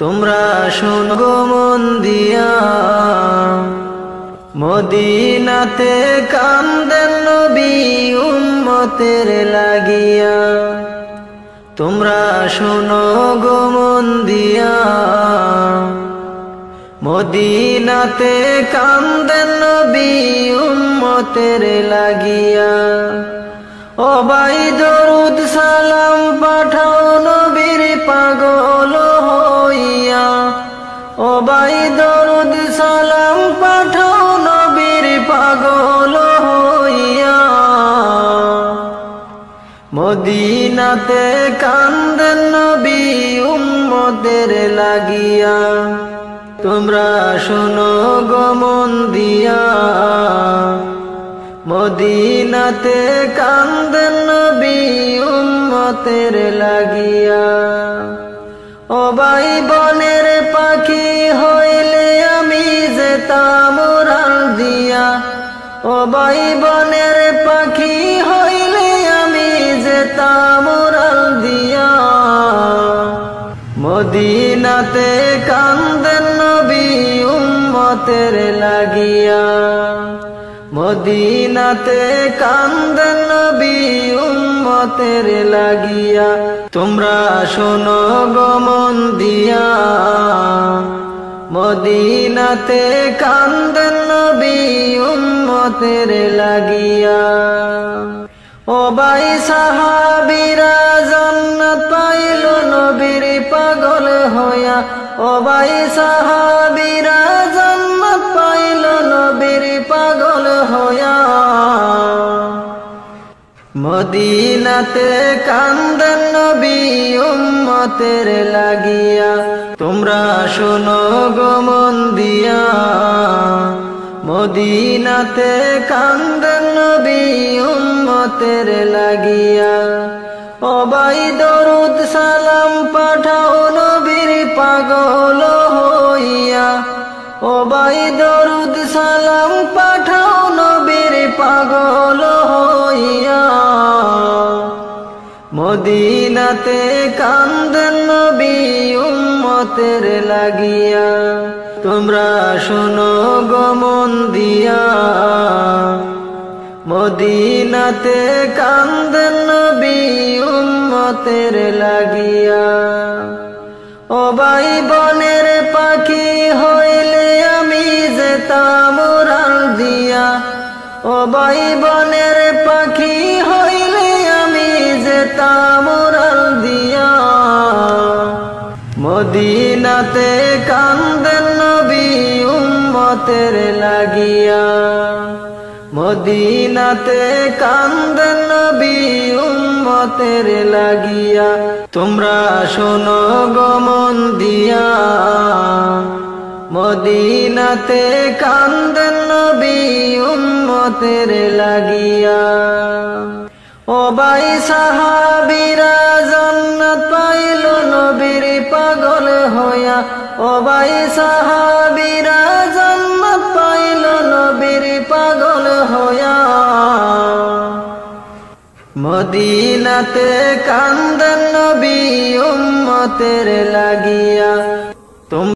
তোমরা শোনো গো মন দিয়া, মদিনাতে কান্দেন নবী উম্মতের লাগিয়া। তোমরা শোনো গো মন দিয়া, মদিনাতে কান্দেন নবী উম্মতের লাগিয়া। ও ভাই দরুদ সালাম পাঠাও নবীর পাগল হইয়া। ও ভাই দরুদ সালাম পাঠাও নবীর পাগল হইয়া। মদিনাতে কান্দেন নবী উম্মতের লাগিয়া। তোমরা শোনো গো মন দিয়া, মদিনাতে কান্দেন নবী উম্মতের লাগিয়া। ও ভাই বনের পাখি হইলে আমি যেতাম উড়াল দিয়া। ও ভাই বনের পাখি হইলে আমি যেতাম উড়াল দিয়া। মদিনাতে কান্দেন নবী উম্মতের লাগিয়া। মদিনাতে কান্দেন নবী উম্মতের লাগিয়া। তোমরা শোনো গো মন দিয়া, মদিনাতে কান্দেন নবী উম্মতের লাগিয়া। ও ভাই সাহাবীরা জান্নাত পাইল নবীর পাগল হইয়া। ও ভাই সাহাবীরা জান্নাত পাইল নবীর পাগল হইয়া। মদিনাতে কান্দেন নবী উম্মতের লাগিয়া। তোমরা শোনো গো মন দিয়া, মদিনাতে কান্দেন নবী উম্মতের লাগিয়া। ও ভাই দরুদ সালাম পাঠাও নবীর পাগল হইয়া। ও ভাই দরুদ সালাম পাঠাও নবীর পাগল হইয়া। মদিনাতে কান্দেন নবী উম্মতের লাগিয়া। তোমরা শোনো গো মন দিয়া, মদিনাতে কান্দেন নবী উম্মতের লাগিয়া। ও ভাই বনের পাখি হইলে আমি যেতাম উড়াল দিয়া। ও ভাই বনের পাখি হইলে আমি যেতাম উড়াল দিয়া। মদিনাতে কান্দেন নবী উম্মতের লাগিয়া। মদিনাতে কান্দেন নবী উম্মতের লাগিয়া। তোমরা শোনো গো মন দিয়া, মদিনাতে কান্দেন নবী উম্মতের লাগিয়া। ও ভাই সাহাবীরা জান্নাত পাইল নবীর পাগল হইয়া। ও ভাই সাহাবীরা জান্নাত পাইল নবীর পাগল হইয়া। মদিনাতে কান্দেন নবী উম্মতের লাগিয়া।